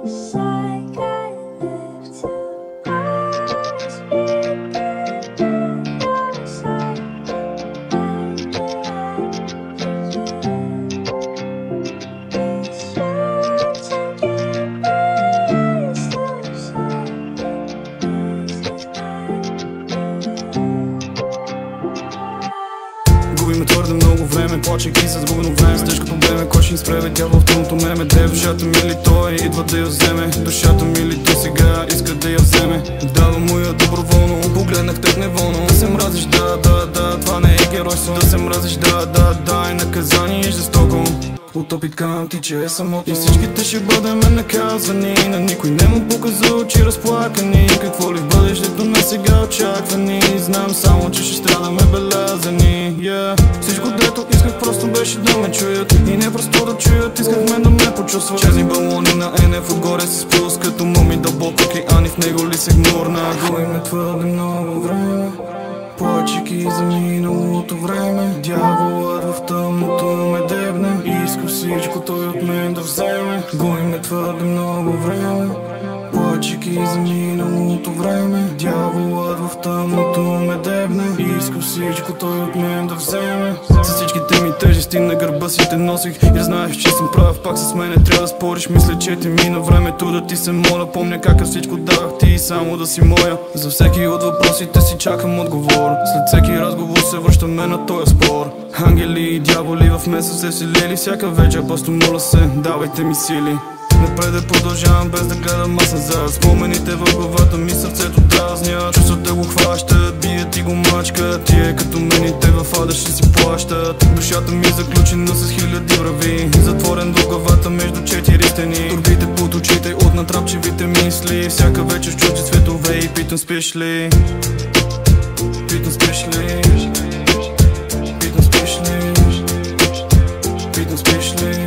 Губиме твърде много време, плачейки с губено време. С тежкото бреме, кой ще ни спре, дявол в тъмното меме. Де е душата ми ли той идва да я вземе? Душата ми ли до сега иска да я вземе? Дава му я доброволно, погледнах теб неволно. Да се мразиш, да, това не е геройство. Да се мразиш, да, е наказание и жестоко. От опит към ти, че е самотно. И всичките ще бъдем наказвани. На никой не му показа очи разплакани. Какво ли в бъдещето на сега очаквани? Знам само, че ще страдаме белязани. Всичко дето исках просто беше да ме чуят. И не просто да чуят, исках мен да ме почувстват. Чези балони на НФ отгоре се спускат. Като моми дълбок океани, в него ли се гмурна. Губиме твърде много време, плачейки за миналото време. Дяволът в тъмното ме дебне, иска всичко той от мен да вземе. Губиме твърде много време, плачейки за миналото време. Дяволът в тъмното ме дебне, иска всичко той от мен да вземе. С всичките ми тежести на гърба си те носих. И знаеш, че съм прав, пак с мене трябва да спориш. Мисля, че ти мина времето да ти се моля. Помня как всичко давах ти и само да си моя. За всеки от въпросите си чакам отговор. След всеки разговор се връщаме на този спор. Ангели и дяволи в мен са се вселили. Всяка вечер просто моля се, давайте ми сили. Напред продължавам без да гледам аз назад. Спомените в главата ми сърцето дразнят. Чувствата го хващат, бият и го мачкат. Тие като мените в ада ще си плащат. Душата ми заключена с хиляди врави, затворен до главата между четири стени. Турбите под очите от натрапчивите мисли. Всяка вечер в чужди светове и питам спиш ли? Питам спиш ли? Питам спиш ли? Питам спиш ли?